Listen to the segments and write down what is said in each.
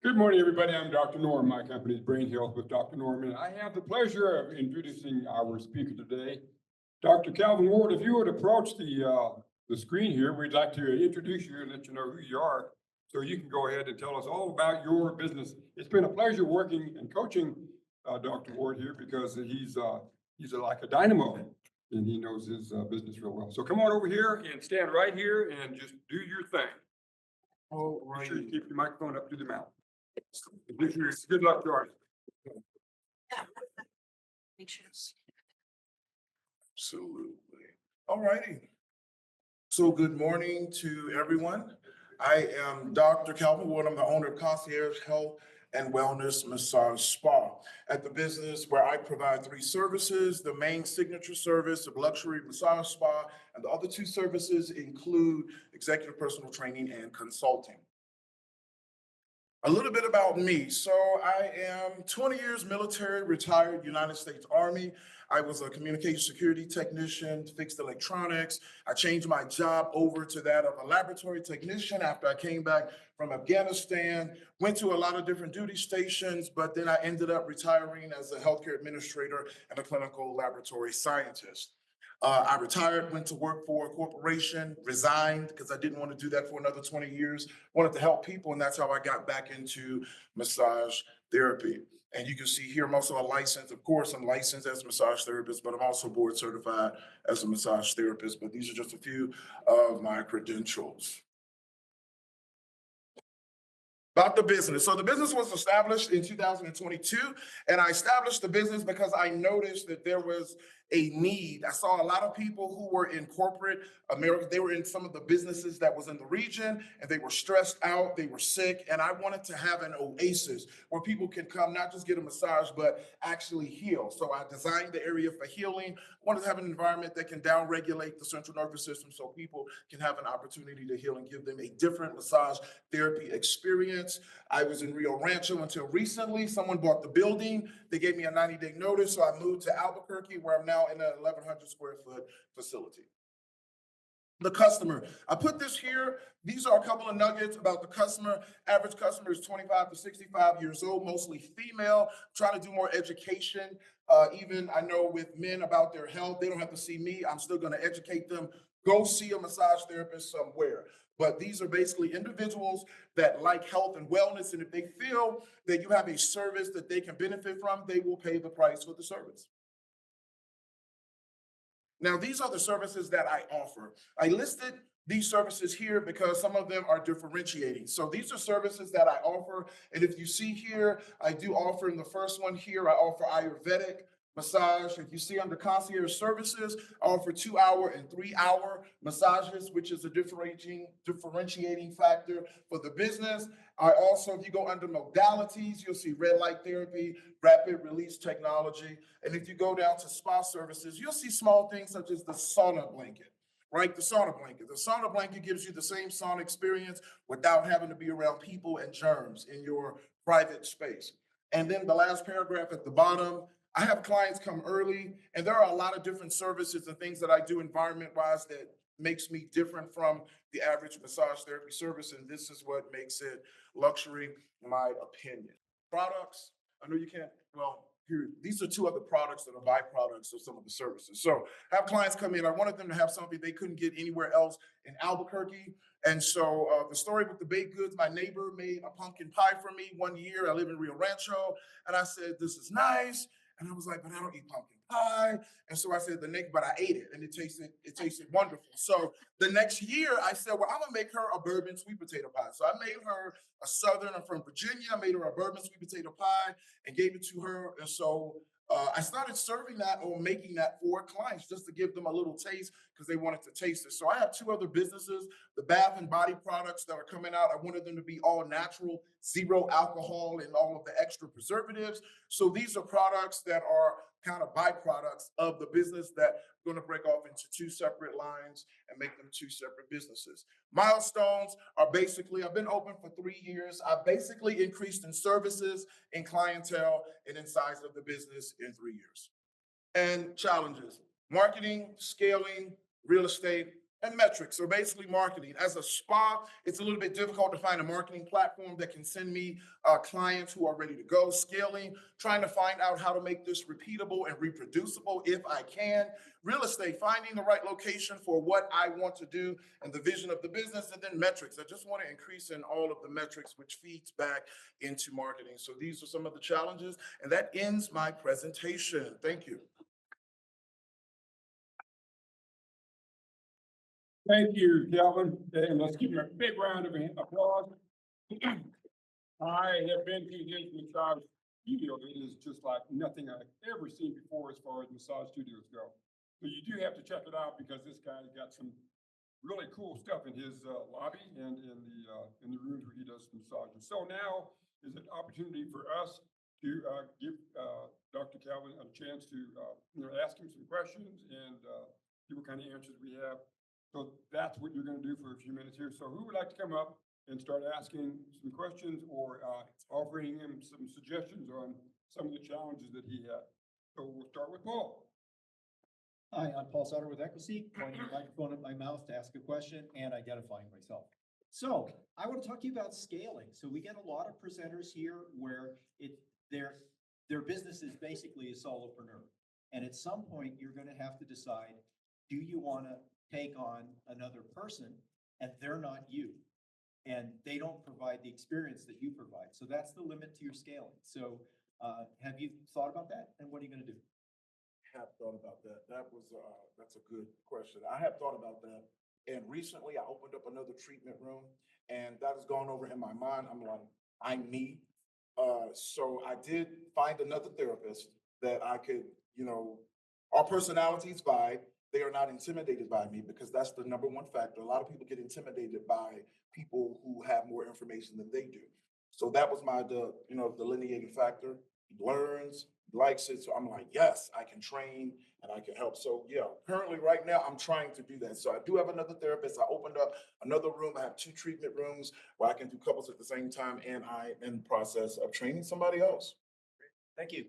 Good morning, everybody. I'm Dr. Norm. My company is Brain Health with Dr. Norm, and I have the pleasure of introducing our speaker today, Dr. Calvin Ward. If you would approach the screen here, we'd like to introduce you and let you know who you are, so you can go ahead and tell us all about your business. It's been a pleasure working and coaching Dr. Ward here because he's like a dynamo, and he knows his business real well. So come on over here and stand right here and just do your thing. All Make right. sure you keep your microphone up to the mouth. Good luck, George. Absolutely. All righty. So good morning to everyone. I am Dr. Calvin Ward. I'm the owner of Concierge Health and Wellness Massage Spa. At the business where I provide 3 services, the main signature service of luxury massage spa, and the other 2 services include executive personal training and consulting. A little bit about me. So I am 20 years military, retired United States Army. I was a communication security technician, fixed electronics. I changed my job over to that of a laboratory technician after I came back from Afghanistan, went to a lot of different duty stations, but then I ended up retiring as a healthcare administrator and a clinical laboratory scientist. I retired, went to work for a corporation, resigned because I didn't want to do that for another 20 years. Wanted to help people, and that's how I got back into massage therapy. And you can see here, I'm also a licensed, of course, I'm licensed as a massage therapist, but I'm also board certified as a massage therapist. But these are just a few of my credentials. About the business. So the business was established in 2022, and I established the business because I noticed that there was a need. I saw a lot of people who were in corporate America. They were in some of the businesses that was in the region, and they were stressed out, they were sick, and I wanted to have an oasis where people can come, not just get a massage, but actually heal. So I designed the area for healing. I wanted to have an environment that can down-regulate the central nervous system so people can have an opportunity to heal and give them a different massage therapy experience. I was in Rio Rancho until recently. Someone bought the building. They gave me a 90-day notice, so I moved to Albuquerque, where I'm now in a 1,100 square foot facility. The customer. I put this here. These are a couple of nuggets about the customer. Average customer is 25 to 65 years old, mostly female. Trying to do more education. Even I know with men about their health, they don't have to see me. I'm still going to educate them. Go see a massage therapist somewhere. But these are basically individuals that like health and wellness. And if they feel that you have a service that they can benefit from, they will pay the price for the service. Now, these are the services that I offer. I listed these services here because some of them are differentiating. So these are services that I offer. And if you see here, I do offer in the first one here, I offer Ayurvedic massage. If you see under concierge services, I offer 2-hour and 3-hour massages, which is a differentiating factor for the business. I also, if you go under modalities, you'll see red light therapy, rapid release technology. And if you go down to spa services, you'll see small things such as the sauna blanket. Right, the sauna blanket. The sauna blanket gives you the same sauna experience without having to be around people and germs in your private space. And then the last paragraph at the bottom, I have clients come early, and there are a lot of different services and things that I do environment-wise that makes me different from the average massage therapy service, and this is what makes it luxury, in my opinion. Products, I know you can't, well, here, these are 2 other products that are byproducts of some of the services. So have clients come in, I wanted them to have something they couldn't get anywhere else in Albuquerque. And so the story with the baked goods, my neighbor made a pumpkin pie for me one year. I live in Rio Rancho, and I said, this is nice. And I was like, but I don't eat pumpkin pie. And so I said, but I ate it, and it tasted wonderful. So the next year I said, well, I'm gonna make her a bourbon sweet potato pie. So I made her a Southern, I'm from Virginia. I made her a bourbon sweet potato pie and gave it to her. And so I started serving that or making that for clients just to give them a little taste because they wanted to taste it. So I have 2 other businesses, the bath and body products that are coming out. I wanted them to be all natural, 0 alcohol and all of the extra preservatives. So these are products that are kind of byproducts of the business that are going to break off into 2 separate lines and make them 2 separate businesses. Milestones are basically, I've been open for 3 years. I've basically increased in services, in clientele, and in size of the business in 3 years. And challenges, marketing, scaling, real estate, And metrics, so basically marketing. As a spa, it's a little bit difficult to find a marketing platform that can send me clients who are ready to go. Scaling, trying to find out how to make this repeatable and reproducible if I can. Real estate, finding the right location for what I want to do and the vision of the business. And then metrics. I just want to increase in all of the metrics, which feeds back into marketing. So these are some of the challenges, and that ends my presentation. Thank you. Thank you, Calvin, and let's give him a big round of applause. I have been to his massage studio. It is just like nothing I've ever seen before as far as massage studios go. So you do have to check it out because this guy's got some really cool stuff in his lobby and in the rooms where he does massages. So now is an opportunity for us to give Dr. Calvin a chance to ask him some questions and see what kind of answers we have. So that's what you're going to do for a few minutes here. So who would like to come up and start asking some questions or offering him some suggestions on some of the challenges that he had? So we'll start with Paul. Hi, I'm Paul Sutter with Equiseek, pointing the microphone at my mouth to ask a question and identifying myself. So I want to talk to you about scaling. So we get a lot of presenters here where their business is basically a solopreneur. And at some point, you're going to have to decide, do you want to take on another person and they're not you? And they don't provide the experience that you provide. So that's the limit to your scaling. So have you thought about that? And what are you going to do? Have thought about that. That's a good question. I have thought about that. And recently I opened up another treatment room and that has gone over in my mind. I'm like, I'm me. So I did find another therapist that I could, our personalities vibe. They are not intimidated by me because that's the number one factor. A lot of people get intimidated by people who have more information than they do. So that was the delineating factor. He learns, he likes it. So I'm like, yes, I can train and I can help. So yeah, currently right now I'm trying to do that. So I do have another therapist. I opened up another room. I have 2 treatment rooms where I can do couples at the same time. And I'm in the process of training somebody else. Thank you.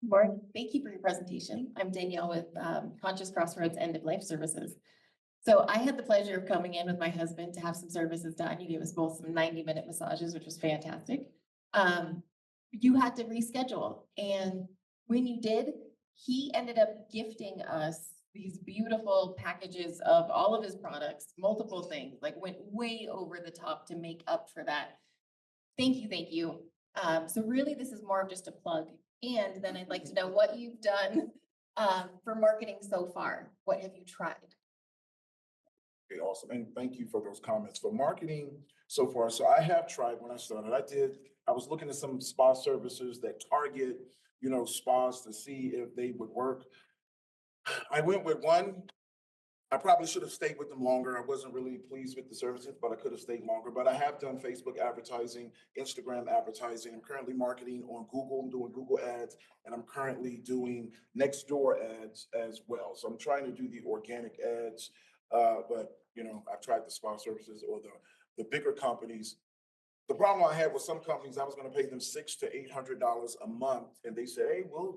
Board, thank you for your presentation. I'm Danielle with Conscious Crossroads End of Life Services. So I had the pleasure of coming in with my husband to have some services done. You gave us both some 90-minute massages, which was fantastic. You had to reschedule. And when you did, he ended up gifting us these beautiful packages of all of his products, multiple things, like went way over the top to make up for that. Thank you, thank you. So really, this is more of just a plug. And then I'd like to know what you've done for marketing so far. What have you tried? Okay, awesome. And thank you for those comments. For marketing so far, so I have tried when I started. I was looking at some spa services that target, spas to see if they would work. I went with one. I probably should have stayed with them longer. I wasn't really pleased with the services, but I could have stayed longer. But I have done Facebook advertising, Instagram advertising. I'm currently marketing on Google. I'm doing Google ads, and I'm currently doing Nextdoor ads as well. So I'm trying to do the organic ads, but I've tried the spa services or the bigger companies. The problem I had with some companies, I was going to pay them $600 to $800 a month, and they said, "Hey, we'll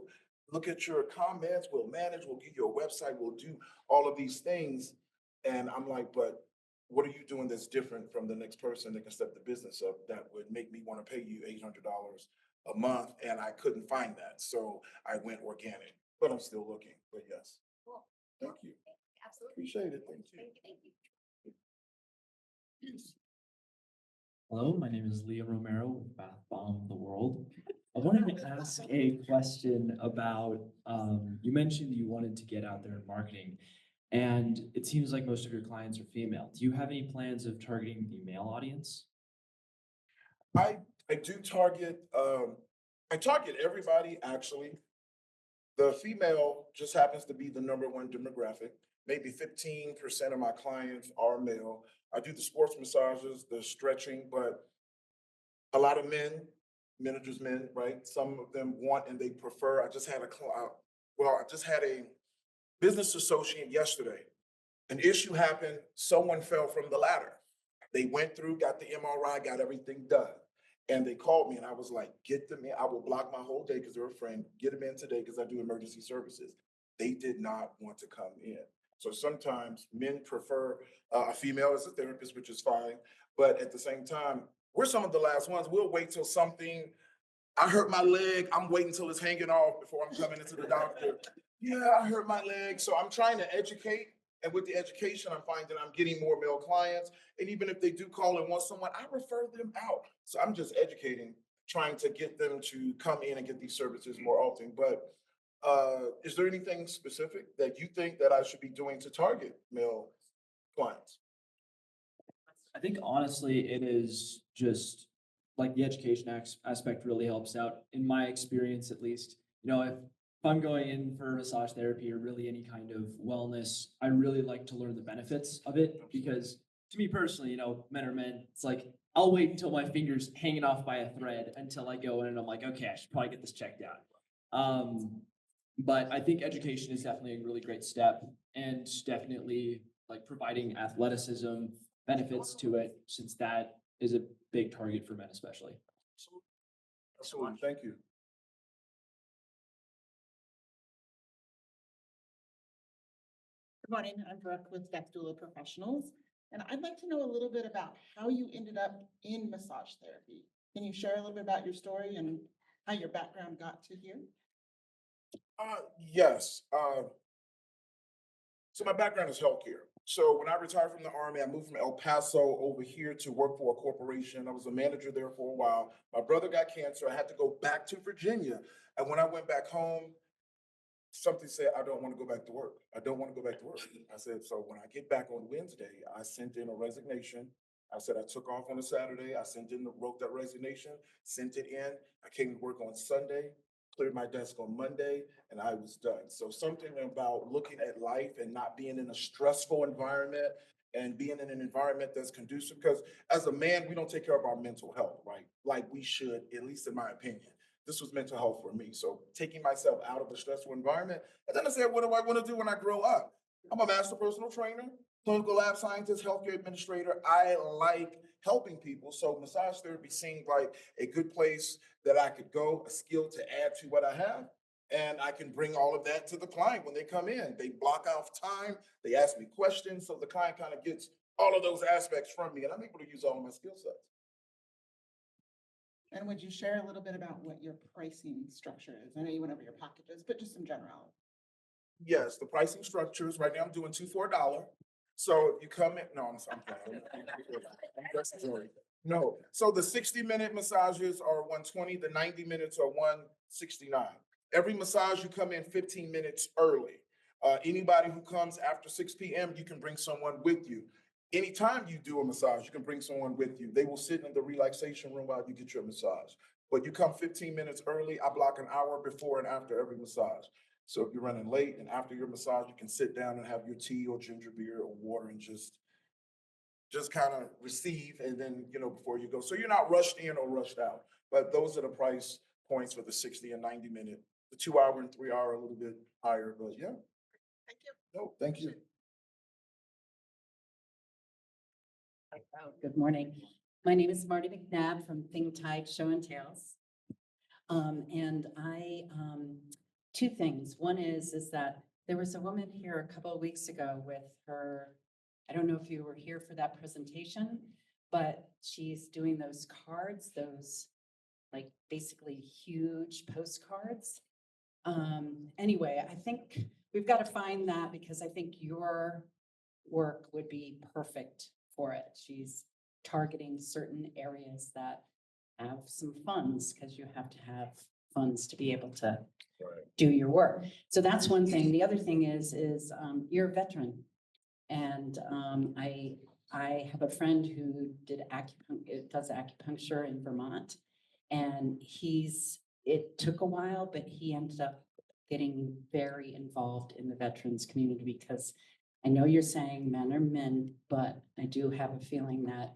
look at your comments, we'll manage, we'll give you a website, we'll do all of these things." And I'm like, but what are you doing that's different from the next person that can step the business up that would make me want to pay you $800 a month? And I couldn't find that. So I went organic, but I'm still looking. But yes. Cool. Thank you. Absolutely. Appreciate it. Thank you. Thank you. Yes. Hello, my name is Leo Romero with Bath Bomb the World. I wanted to ask a question about, you mentioned you wanted to get out there in marketing, and it seems like most of your clients are female. Do you have any plans of targeting the male audience? I do target, I target everybody actually. The female just happens to be the number one demographic. Maybe 15% of my clients are male. I do the sports massages, the stretching, but a lot of men, managers, men, right? Some of them want and they prefer. I just had a business associate yesterday. An issue happened. Someone fell from the ladder. They went through, got the MRI, got everything done. And they called me and I was like, get them in. I will block my whole day because they're a friend. Get them in today because I do emergency services. they did not want to come in. So sometimes men prefer a female as a therapist, which is fine. But at the same time, we're some of the last ones. We'll wait till something, I hurt my leg, I'm waiting till it's hanging off before I'm coming into the doctor. Yeah, I hurt my leg. So I'm trying to educate. And with the education, I'm finding I'm getting more male clients. And even if they do call and want someone, I refer them out. So I'm just educating, trying to get them to come in and get these services more often. But is there anything specific that you think that I should be doing to target male clients? I think honestly, it is just like the education aspect really helps out, in my experience at least. You know, if I'm going in for massage therapy or really any kind of wellness, I really like to learn the benefits of it, because to me personally, you know, men are men. It's like, I'll wait until my finger's hanging off by a thread until I go in and I'm like, okay, I should probably get this checked out. But I think education is definitely a really great step, and definitely like providing athleticism benefits to it, since that is a big target for men especially. Absolutely. Thank you. Good morning, I'm Brooke with Death Doula Professionals, and I'd like to know a little bit about how you ended up in massage therapy. Can you share a little bit about your story and how your background got to here? Yes. So my background is healthcare. So when I retired from the Army, I moved from El Paso over here to work for a corporation. I was a manager there for a while. My brother got cancer. I had to go back to Virginia. And when I went back home, something said, I don't want to go back to work. I don't want to go back to work. I said, so when I get back on Wednesday, I sent in a resignation. I said, I took off on a Saturday. I wrote that resignation, sent it in. I came to work on Sunday, cleared my desk on Monday, and I was done. So something about looking at life and not being in a stressful environment and being in an environment that's conducive, because as a man, we don't take care of our mental health, right? Like we should, at least in my opinion. This was mental health for me. So taking myself out of a stressful environment. And then I said, what do I want to do when I grow up? I'm a master personal trainer, clinical lab scientist, healthcare administrator. I like helping people. So massage therapy seemed like a good place that I could go, a skill to add to what I have. And I can bring all of that to the client when they come in. They block off time, they ask me questions. So the client kind of gets all of those aspects from me, and I'm able to use all of my skill sets. And would you share a little bit about what your pricing structure is? I know you went over your packages, but just in general. Yes, the pricing structures, right now I'm doing $2 for $1. So if you come in, no, I'm playing. No, so the 60-minute massages are $120, the 90 minutes are $169. Every massage you come in 15 minutes early. Anybody who comes after 6 p.m., you can bring someone with you. Anytime you do a massage, you can bring someone with you. They will sit in the relaxation room while you get your massage. But you come 15 minutes early, I block an hour before and after every massage. So if you're running late and after your massage, you can sit down and have your tea or ginger beer or water and just kind of receive, and then, before you go. So you're not rushed in or rushed out. But those are the price points for the 60 and 90 minute. The 2 hour and 3 hour are a little bit higher, but yeah. Thank you. No, thank you. Good morning. My name is Marty McNabb from Think Tide Show and Tales. And I, two things. One is that there was a woman here a couple of weeks ago with her, I don't know if you were here for that presentation, but she's doing those cards, those like basically huge postcards. Anyway, I think we've got to find that, because I think your work would be perfect for it. She's targeting certain areas that have some funds, because you have to have funds to be able to do your work. So that's one thing. The other thing is you're a veteran. And I have a friend who does acupuncture in Vermont, and it took a while, but he ended up getting very involved in the veterans community, because I know you're saying men are men, but I do have a feeling that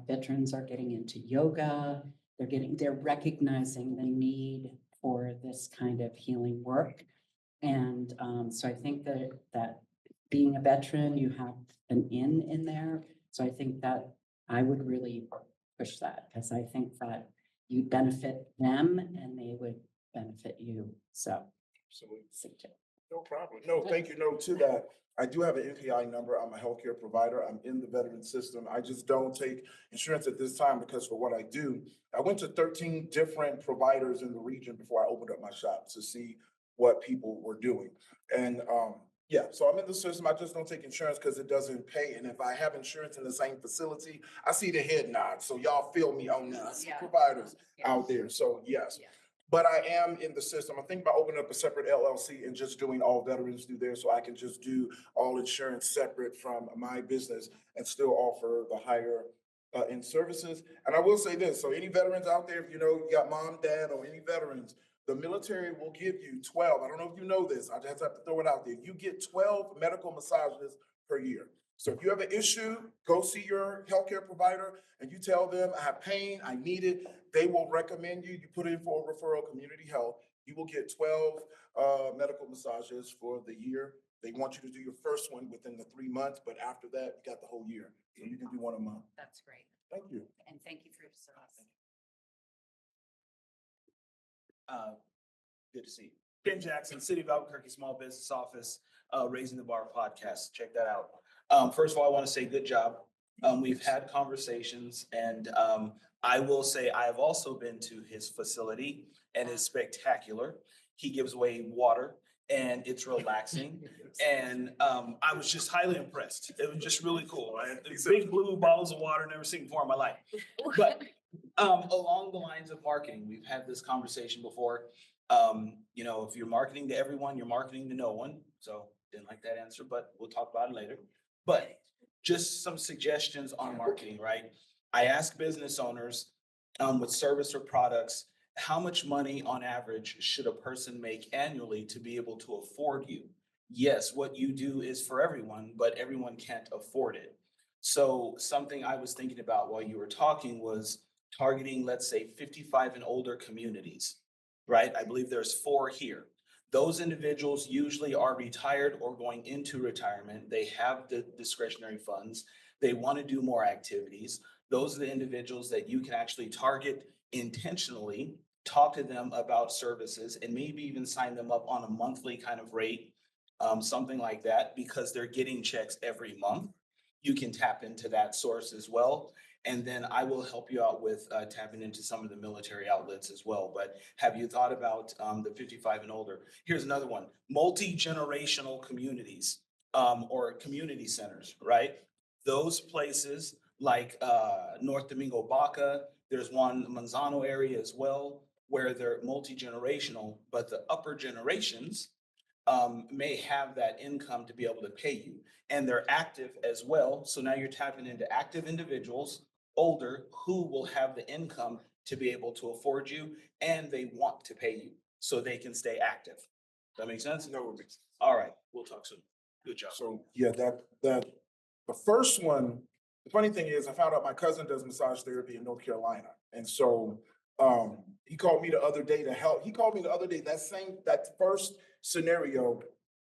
veterans are getting into yoga. They're recognizing the need for this kind of healing work. And so I think that being a veteran, you have an in there. So I think that I would really push that, because I think that you benefit them and they would benefit you. So. Absolutely. No problem. No, thank you. No, to that, I do have an NPI number. I'm a healthcare provider. I'm in the veteran system. I just don't take insurance at this time because for what I do, I went to 13 different providers in the region before I opened up my shop to see what people were doing. And, yeah, so I'm in the system. I just don't take insurance because it doesn't pay. And if I have insurance in the same facility, I see the head nod. So y'all feel me on these Yeah. providers Yeah. out there. So yes. Yeah. But I am in the system. I'm thinking about opening up a separate LLC and just doing all veterans through there, so I can just do all insurance separate from my business and still offer the higher end services. And I will say this, so any veterans out there, if you know, you got mom, dad, or any veterans, the military will give you 12. I don't know if you know this. I just have to throw it out there. You get 12 medical massages per year. So if you have an issue, go see your healthcare provider and you tell them, I have pain, I need it. They will recommend you. You put in for a referral, community health. You will get 12 medical massages for the year. They want you to do your first one within the 3 months, but after that, you got the whole year. So you can do one a month. That's great. Thank you. And thank you for your service. Good to see you. Ken Jackson, City of Albuquerque Small Business Office, Raising the Bar podcast. Check that out. First of all, I want to say good job. We've had conversations and I will say I have also been to his facility and it's spectacular. He gives away water and it's relaxing. And I was just highly impressed. It was just really cool. Big blue bottles of water, never seen before in my life. But along the lines of marketing, we've had this conversation before. You know, if you're marketing to everyone, you're marketing to no one. So didn't like that answer, but we'll talk about it later. But just some suggestions on marketing, right? I ask business owners with service or products, how much money on average should a person make annually to be able to afford you? Yes, what you do is for everyone, but everyone can't afford it. So something I was thinking about while you were talking was targeting, let's say, 55 and older communities, right? I believe there's 4 here. Those individuals usually are retired or going into retirement. They have the discretionary funds. They want to do more activities. Those are the individuals that you can actually target intentionally, talk to them about services, and maybe even sign them up on a monthly kind of rate, something like that, because they're getting checks every month. You can tap into that source as well. And then I will help you out with tapping into some of the military outlets as well. But have you thought about the 55 and older? Here's another one, multi-generational communities or community centers, right? Those places like North Domingo Baca, there's one Manzano area as well, where they're multi-generational, but the upper generations may have that income to be able to pay you. And they're active as well. So now you're tapping into active individuals, older, who will have the income to be able to afford you and they want to pay you so they can stay active. Does that make sense? No, it makes sense. All right, we'll talk soon. Good job. So, yeah, the first one, the funny thing is, I found out my cousin does massage therapy in North Carolina. And so, he called me the other day to help. He called me the other day, that first scenario,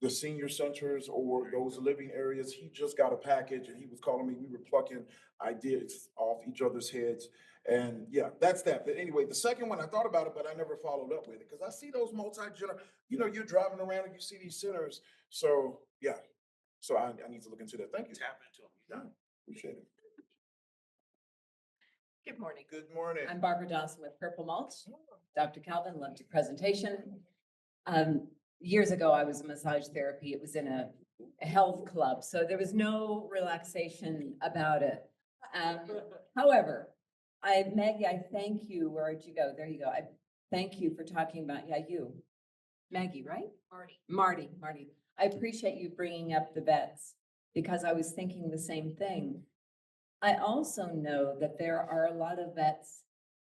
the senior centers or those living areas, he just got a package and he was calling me. We were plucking ideas off each other's heads. And yeah, that's that. But anyway, the second one, I thought about it, but I never followed up with it because I see those you're driving around and you see these centers. So yeah, so I need to look into that. Thank you. Tap into them. Yeah, appreciate it. Good morning. Good morning. I'm Barbara Dawson with Purple Mulch. Dr. Calvin, loved your presentation. Years ago, I was in massage therapy. It was in a health club, so there was no relaxation about it. However, Maggie, I thank you. Where'd you go? There you go. I thank you for talking about, Maggie, right? Marty. I appreciate you bringing up the vets because I was thinking the same thing. I also know that there are a lot of vets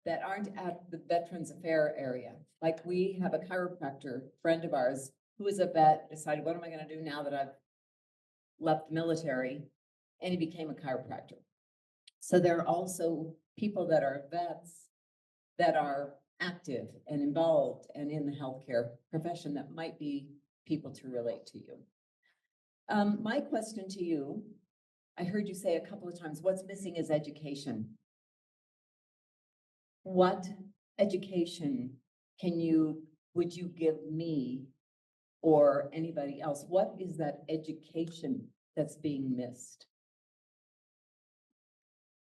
that aren't at the Veterans Affair area. Like we have a chiropractor friend of ours who is a vet, decided, what am I gonna do now that I've left the military? And he became a chiropractor. So there are also people that are vets that are active and involved and in the healthcare profession that might be people to relate to you. My question to you, I heard you say a couple of times, what's missing is education. What education would you give me or anybody else? What is that education that's being missed?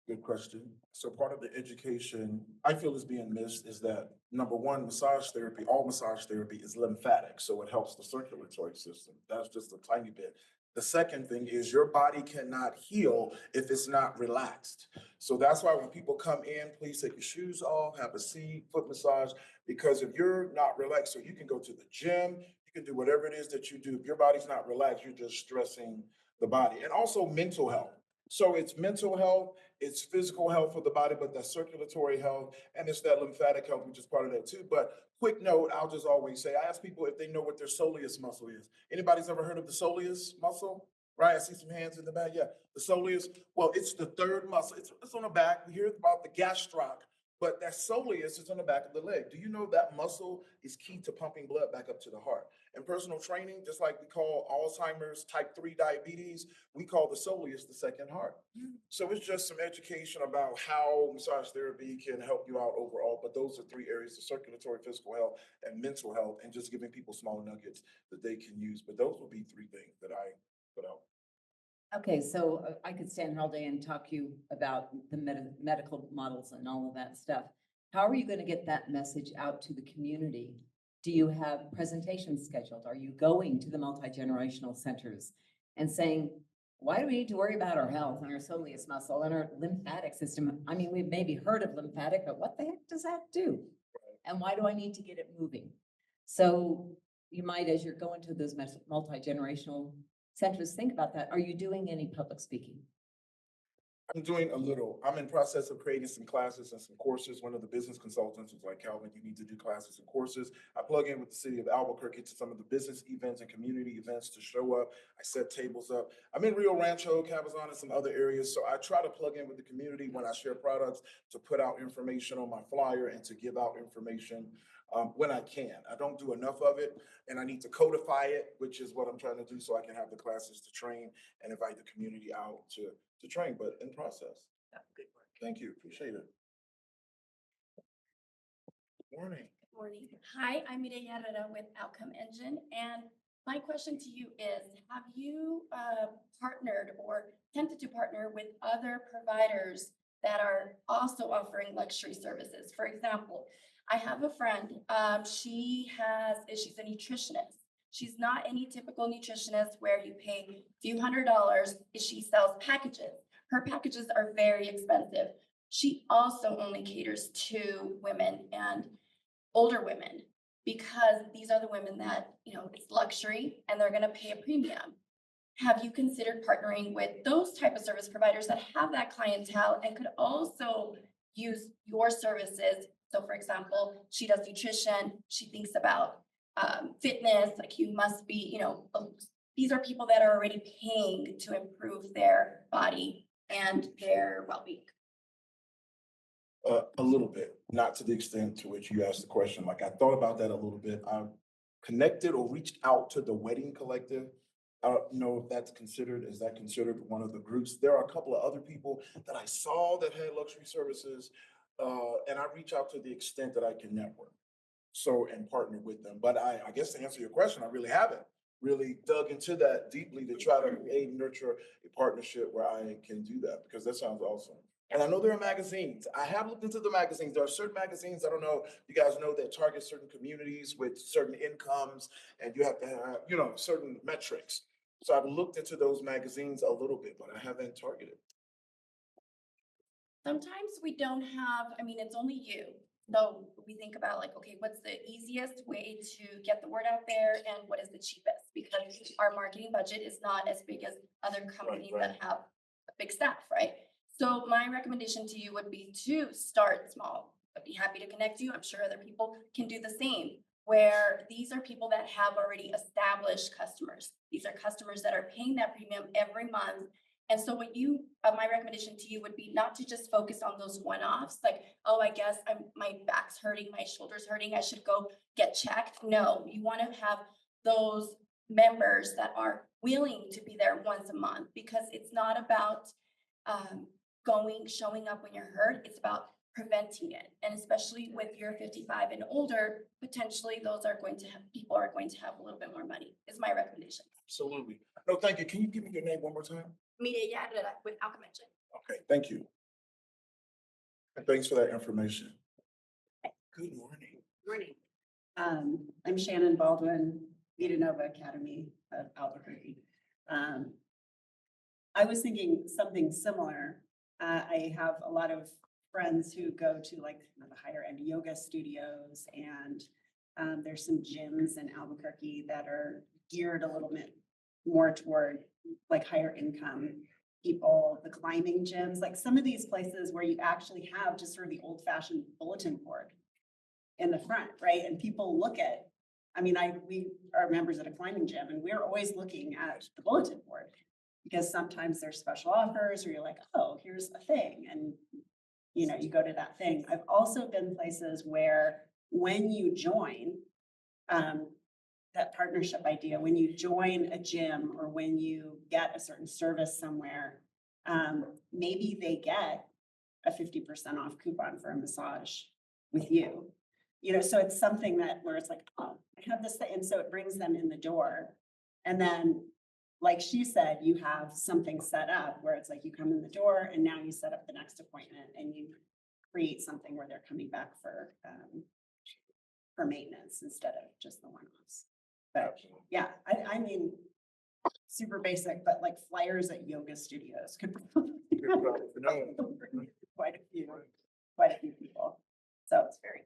Good question. So part of the education I feel is being missed is that, number one, massage therapy, all massage therapy is lymphatic, so it helps the circulatory system. That's just a tiny bit. The second thing is your body cannot heal if it's not relaxed. So that's why when people come in, please take your shoes off, have a seat, foot massage, because if you're not relaxed, so you can go to the gym, you can do whatever it is that you do. If your body's not relaxed, you're just stressing the body. And also mental health. So it's mental health, it's physical health for the body, but that's circulatory health, and it's that lymphatic health, which is part of that too. But quick note, I'll just always say, I ask people if they know what their soleus muscle is. Anybody's ever heard of the soleus muscle? Right, I see some hands in the back. Yeah, the soleus. Well, it's the third muscle. It's on the back. We hear about the gastroc, but that soleus is on the back of the leg. Do you know that muscle is key to pumping blood back up to the heart? And personal training, just like we call Alzheimer's type 3 diabetes, we call the soleus the second heart. So it's just some education about how massage therapy can help you out overall. But those are three areas: the circulatory, physical health, and mental health, and just giving people small nuggets that they can use. But those would be three things that I put out. Okay, so I could stand here all day and talk to you about the medical models and all of that stuff. How are you going to get that message out to the community? Do you have presentations scheduled? Are you going to the multi-generational centers and saying, why do we need to worry about our health and our soleus muscle and our lymphatic system? I mean, we've maybe heard of lymphatic, but what the heck does that do? And why do I need to get it moving? So you might, as you're going to those multi-generational centers, think about that. Are you doing any public speaking? I'm doing a little. I'm in process of creating some classes and some courses. One of the business consultants was like, Calvin, you need to do classes and courses. I plug in with the city of Albuquerque to some of the business events and community events to show up. I set tables up. I'm in Rio Rancho, Cabazon, and some other areas. So I try to plug in with the community when I share products, to put out information on my flyer and to give out information when I can. I don't do enough of it, and I need to codify it, which is what I'm trying to do so I can have the classes to train and invite the community out to train, but in process. Good work. Thank you, appreciate it. Morning. Morning. Hi, I'm Mireya Herrera with Outcome Engine, and my question to you is, have you partnered or attempted to partner with other providers that are also offering luxury services? For example, I have a friend, she's a nutritionist. She's not any typical nutritionist where you pay a few $100s. She sells packages. Her packages are very expensive. She also only caters to women and older women, because these are the women that, it's luxury and they're going to pay a premium. Have you considered partnering with those type of service providers that have that clientele and could also use your services? So for example, she does nutrition. She thinks about fitness, like you must be, these are people that are already paying to improve their body and their well-being. A little bit, not to the extent to which you asked the question. Like, I thought about that a little bit. I've connected or reached out to the Wedding Collective. I don't know if that's considered, is that considered one of the groups? There are a couple of other people that I saw that had luxury services, and I reach out to the extent that I can network. So, and partner with them. But I guess to answer your question, I really haven't really dug into that deeply to try to create and nurture a partnership where I can do that, because that sounds awesome. And I know there are magazines. I have looked into the magazines. There are certain magazines, I don't know, you guys know, that target certain communities with certain incomes, and you have to have, certain metrics. So I've looked into those magazines a little bit, but I haven't targeted. Sometimes we don't have, it's only you. So we think about like, okay, what's the easiest way to get the word out there and what is the cheapest? Because our marketing budget is not as big as other companies that have a big staff, right? So my recommendation to you would be to start small. I'd be happy to connect you. I'm sure other people can do the same, where these are people that have already established customers. These are customers that are paying that premium every month. And so my recommendation to you would be not to just focus on those one-offs, like, oh, I guess my back's hurting, my shoulder's hurting, I should go get checked. No, you want to have those members that are willing to be there once a month, because it's not about showing up when you're hurt. It's about preventing it. And especially with your 55 and older, potentially those are going to have, people are going to have a little bit more money, is my recommendation. Absolutely. No, thank you. Can you give me your name one more time? Mireya Herrera with Alcom Engine. Okay, thank you. And thanks for that information. Good morning. Morning. I'm Shannon Baldwin, Vita Nova Academy of Albuquerque. I was thinking something similar. I have a lot of friends who go to like the higher end yoga studios, and there's some gyms in Albuquerque that are geared a little bit more toward like higher income people, the climbing gyms, like some of these places where you actually have just sort of the old fashioned bulletin board in the front, right? And people look at, I mean, we are members at a climbing gym and we're always looking at the bulletin board because sometimes there's special offers or you're like, oh, here's a thing. And, you know, you go to that thing. I've also been places where when you join, that partnership idea, when you join a gym or when you get a certain service somewhere, maybe they get a 50% off coupon for a massage with you. You know, so it's something that where it's like, oh, I have this thing. And so it brings them in the door. And then, like she said, you have something set up where it's like you come in the door and now you set up the next appointment and you create something where they're coming back for maintenance instead of just the one-offs. But yeah, I mean, super basic, but like flyers at yoga studios could quite a few people. So it's very.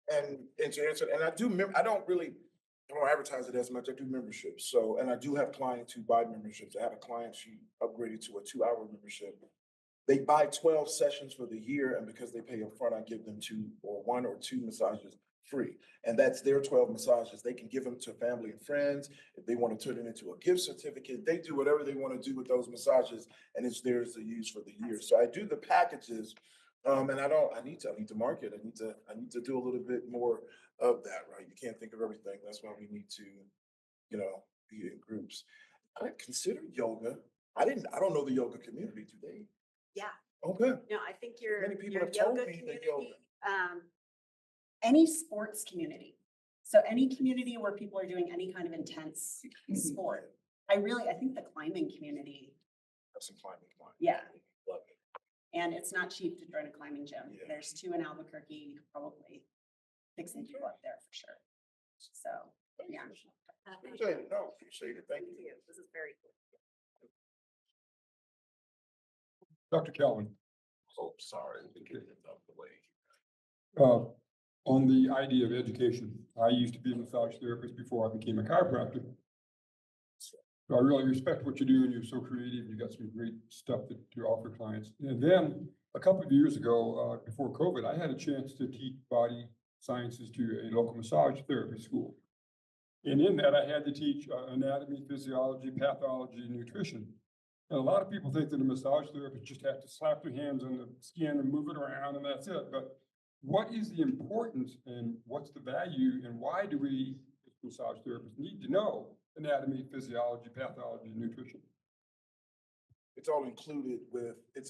And to answer, and I do remember, I don't advertise it as much. I do memberships. So, and I do have clients who buy memberships. I had a client, she upgraded to a 2-hour membership. They buy 12 sessions for the year, and because they pay up front, I give them 1 or 2 massages free. And that's their 12 massages. They can give them to family and friends. If they want to turn it into a gift certificate, they do whatever they want to do with those massages, and it's theirs to use for the year. So I do the packages. And I need to market. I need to do a little bit more of that, right? You can't think of everything. That's why we need to, you know, be in groups. I consider yoga. I don't know the yoga community. Do they? Yeah. Okay. No, I think Many people have told me that yoga. Any sports community. So any community where people are doing any kind of intense sport. I think the climbing community. Have some climbing. Yeah. Love it. And it's not cheap to join a climbing gym. Yeah. There's 2 in Albuquerque. You could probably fix it up there for sure. So, yeah. Appreciate it. No, appreciate it. Thank you. This is very cool. Dr. Calvin, Oh, sorry. Get it out of the way. on the idea of education, I used to be a massage therapist before I became a chiropractor. So I really respect what you do and you're so creative. You got some great stuff to offer clients. And then a couple of years ago, before COVID, I had a chance to teach body sciences to a local massage therapy school. And in that, I had to teach anatomy, physiology, pathology, nutrition. And a lot of people think that a massage therapist just have to slap their hands on the skin and move it around and that's it. But what is the importance and what's the value and why do we, as massage therapists, need to know anatomy, physiology, pathology, and nutrition? It's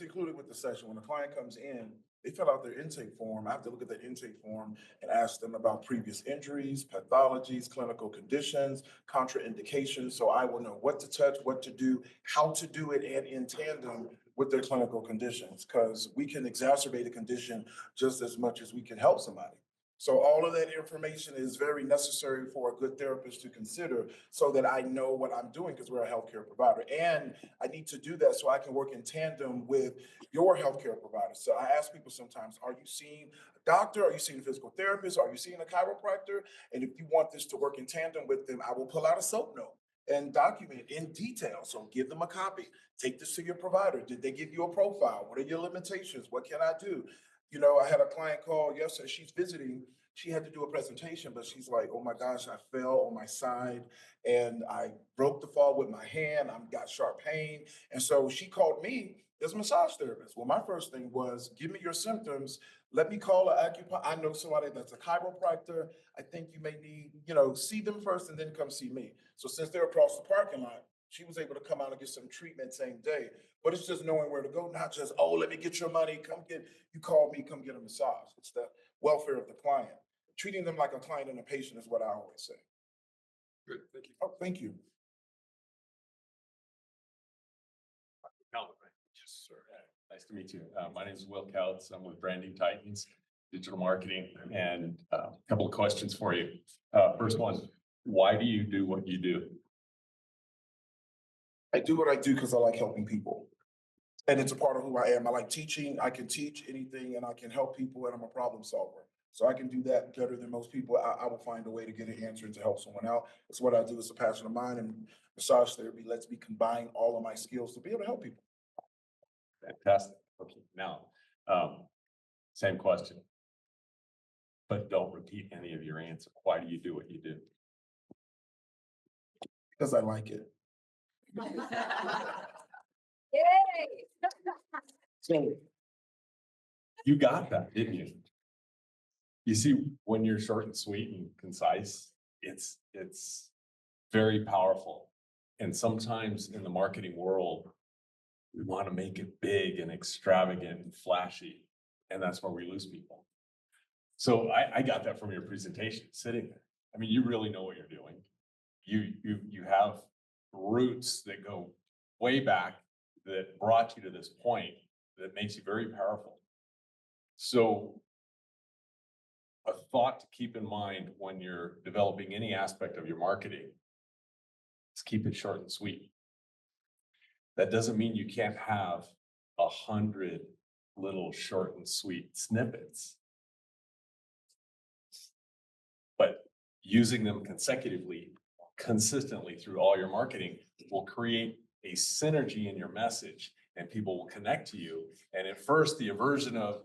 included with the session. When a client comes in, they fill out their intake form. I have to look at that intake form and ask them about previous injuries, pathologies, clinical conditions, contraindications. So I will know what to touch, what to do, how to do it, and in tandem with their clinical conditions, because we can exacerbate a condition just as much as we can help somebody. So all of that information is very necessary for a good therapist to consider so that I know what I'm doing because we're a healthcare provider. And I need to do that so I can work in tandem with your healthcare provider. So I ask people sometimes, are you seeing a doctor? Are you seeing a physical therapist? Are you seeing a chiropractor? And if you want this to work in tandem with them, I will pull out a SOAP note and document in detail. So give them a copy. Take this to your provider. Did they give you a profile? What are your limitations? What can I do? You know, I had a client call yesterday. She's visiting. She had to do a presentation, but she's like, oh my gosh, I fell on my side and I broke the fall with my hand. I've got sharp pain. And so she called me as a massage therapist. Well, my first thing was, give me your symptoms. Let me call an acupuncturist. I know somebody that's a chiropractor. I think you may need, see them first and then come see me. So since they're across the parking lot, She was able to come out and get some treatment same day, but it's just knowing where to go, not just, oh, let me get your money, you called me, come get a massage. It's the welfare of the client. Treating them like a client and a patient is what I always say. Good, thank you. Oh, thank you. Yes, sir. Nice to meet you. My name is Will Couts. I'm with Branding Titans, digital marketing, and a couple of questions for you. First one, why do you do what you do? I do what I do because I like helping people. And it's a part of who I am. I like teaching. I can teach anything and I can help people and I'm a problem solver. So I can do that better than most people. I will find a way to get an answer and to help someone out. It's what I do. It's a passion of mine, and massage therapy lets me combine all of my skills to be able to help people. Fantastic. Okay, now, same question. But don't repeat any of your answer. Why do you do what you do? Because I like it. Yay! So You got that, didn't you? You see, when you're short and sweet and concise, it's very powerful. And sometimes in the marketing world, we want to make it big and extravagant and flashy, and that's where we lose people. So I got that from your presentation, sitting there. I mean, you really know what you're doing. You have roots that go way back that brought you to this point that makes you very powerful. So a thought to keep in mind when you're developing any aspect of your marketing is keep it short and sweet. That doesn't mean you can't have 100 little short and sweet snippets, but using them consecutively, consistently through all your marketing will create a synergy in your message and people will connect to you. And at first the aversion of,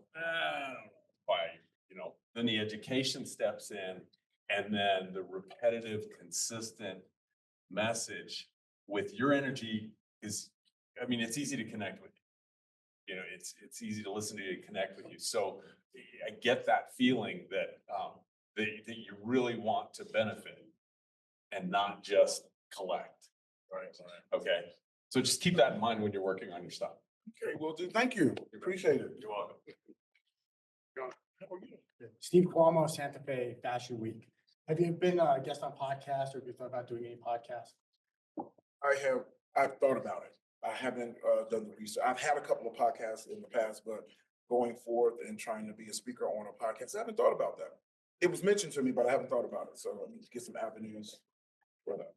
why, then the education steps in, and then the repetitive, consistent message with your energy is, I mean, it's easy to connect with you. It's easy to listen to you and connect with you. So I get that feeling that that you really want to benefit and not just collect. right. Okay. So just keep that in mind when you're working on your stuff. Okay, will do. Thank you. Appreciate it. You're welcome. How are you? Steve Cuomo, Santa Fe Fashion Week. Have you been a guest on podcasts or have you thought about doing any podcasts? I've thought about it. I haven't done the research. I've had a couple of podcasts in the past, but going forth and trying to be a speaker on a podcast, I haven't thought about that. It was mentioned to me, but I haven't thought about it. So I need to get some avenues for that.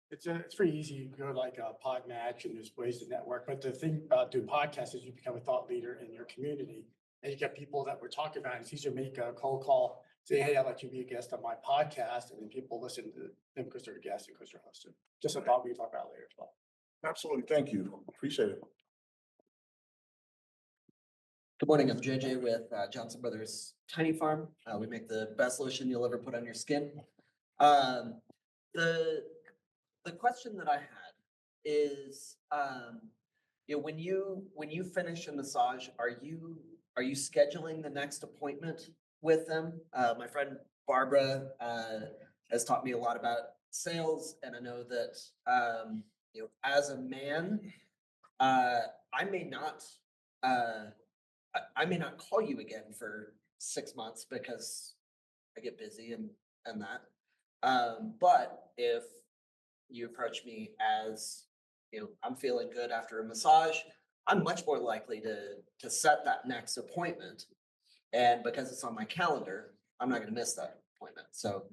It's pretty easy. You go to like a pod match and there's ways to network. But the thing about doing podcasts is you become a thought leader in your community. And you get people that we're talking about. It's easier to make a cold call, say, hey, I'd like you to be a guest on my podcast. And then people listen to them because they're a guest and because they're hosted. Just a thought we can talk about later as well. Absolutely. Thank you. Appreciate it. Good morning, I'm JJ with Johnson Brothers Tiny Farm. We make the best lotion you'll ever put on your skin. The question that I had is, when you finish a massage, are you scheduling the next appointment with them? My friend Barbara has taught me a lot about sales, and I know that as a man, I may not call you again for 6 months because I get busy and that. But if you approach me as, I'm feeling good after a massage, I'm much more likely to set that next appointment. And because it's on my calendar, I'm not going to miss that appointment. So,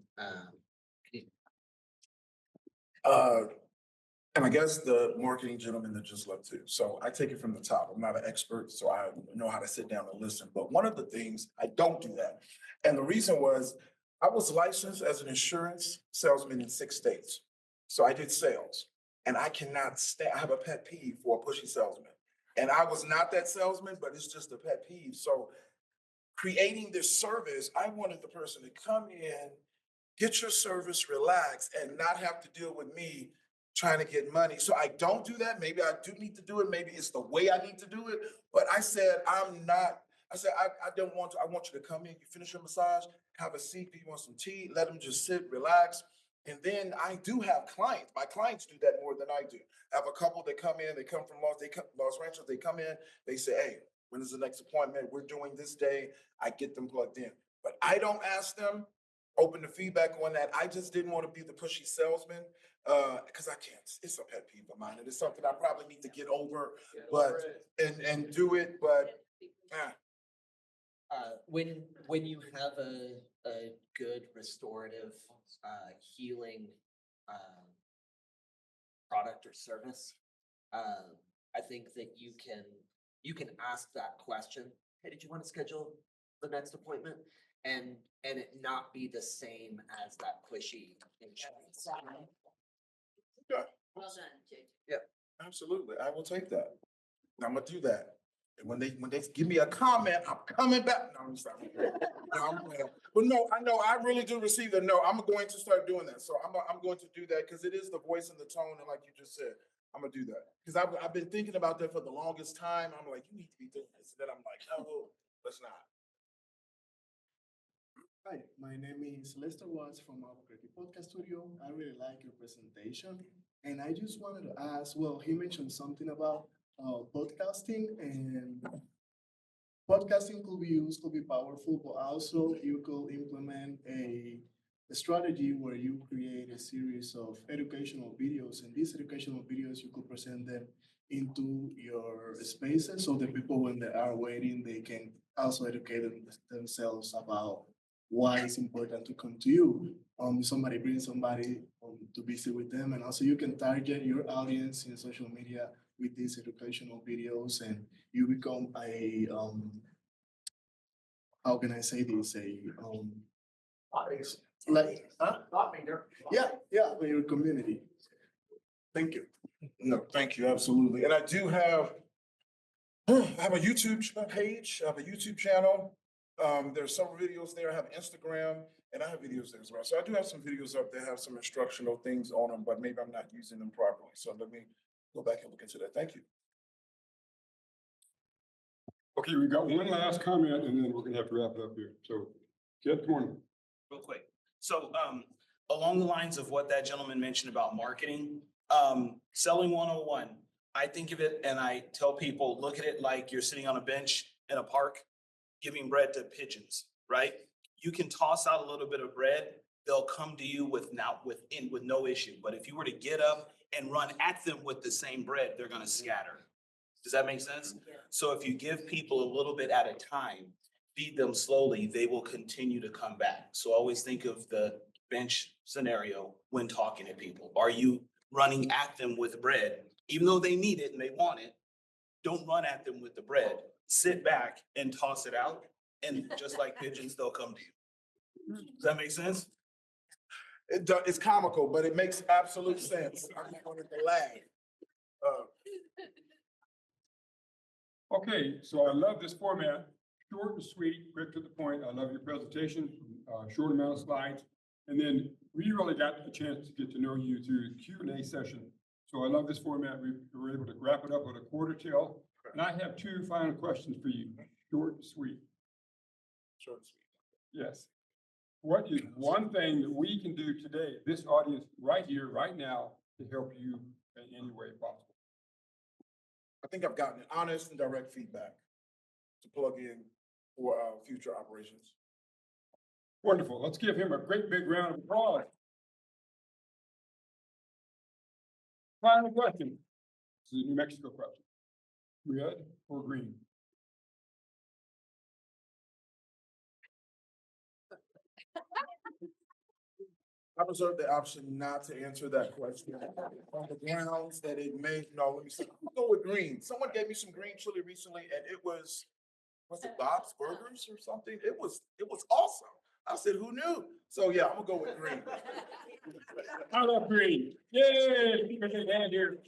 and I guess the marketing gentleman that just left too. So I take it from the top. I'm not an expert, so I know how to sit down and listen. But one of the things, I don't do that. And the reason was I was licensed as an insurance salesman in 6 states. So I did sales, and I cannot stand, I have a pet peeve for a pushy salesman. And I was not that salesman, but it's just a pet peeve. So creating this service, I wanted the person to come in, get your service, relax, and not have to deal with me trying to get money. So I don't do that. Maybe I do need to do it. Maybe it's the way I need to do it. But I said, I don't want to, I want you to come in, you finish your massage, have a seat, if you want some tea, let them just sit, relax. And then I do have clients. My clients do that more than I do. I have a couple that come in, they come from Los Ranchos, they come in, they say, hey, when is the next appointment? We're doing this day. I get them plugged in. But I don't ask them, open the feedback on that. I just didn't want to be the pushy salesman, because I can't. It's a pet peeve of mine. And it's something I probably need to get over, but, and do it, but, When you have a good restorative, healing, product or service, I think that you can ask that question. Hey, did you want to schedule the next appointment? And it not be the same as that pushy insurance. yeah, Well done, JJ. yeah, absolutely. I will take that. I'm gonna do that. And when they give me a comment, I'm coming back. No, I'm sorry. No, I'm playing. But no, I know, I really do receive that. No, I'm going to start doing that. So I'm going to do that because it is the voice and the tone. And like you just said, I'm gonna do that. Because I've been thinking about that for the longest time. I'm like, you need to be doing this. And then I'm like, no, let's not. Hi, my name is Lester Watts from Albuquerque Podcast Studio. I really like your presentation. And I just wanted to ask, well, he mentioned something about podcasting, and podcasting could be used, could be powerful, but also you could implement a strategy where you create a series of educational videos, and these educational videos, you could present them into your spaces so that people, when they are waiting, they can also educate themselves about why it's important to come to you. Somebody brings somebody to visit with them, and also you can target your audience in social media with these educational videos, and you become a how can I say this? Like, yeah, for your community. Thank you. No, thank you, absolutely. And I do have, I have a YouTube page, I have a YouTube channel. There's several videos there. I have Instagram, and I have videos there as well. So I do have some videos up there, have some instructional things on them, but maybe I'm not using them properly. So let me go back and look into that. Thank you. Okay, we've got one last comment and then we're gonna have to wrap it up here. So, Jeff, come on. Real quick. So, along the lines of what that gentleman mentioned about marketing, selling 101, I think of it and I tell people, look at it like you're sitting on a bench in a park, giving bread to pigeons, right? You can toss out a little bit of bread, they'll come to you with no issue. But if you were to get up and run at them with the same bread, they're gonna scatter. Does that make sense? So if you give people a little bit at a time, feed them slowly, they will continue to come back. So always think of the bench scenario when talking to people. Are you running at them with bread? Even though they need it and they want it, don't run at them with the bread. Sit back and toss it out. And just like pigeons, they'll come to you. Does that make sense? It's comical, but it makes absolute sense. I'm going to laugh. Okay, so I love this format, short and sweet, quick to the point. I love your presentation, short amount of slides. And then we really got a chance to get to know you through the Q&A session. So I love this format. We were able to wrap it up with a quarter till. And I have two final questions for you, short and sweet. Short and sweet. Yes. What is one thing that we can do today, this audience right here, right now, to help you in any way possible? I think I've gotten honest and direct feedback to plug in for future operations. Wonderful. Let's give him a great big round of applause. Final question. This is a New Mexico question. Red or green? I reserve the option not to answer that question on the grounds that it may, no, let me see. I'm gonna go with green. Someone gave me some green chili recently and it was it Bob's Burgers or something? It was awesome. I said, who knew? So yeah, I'm gonna go with green. I love green. Yay! Big hand here.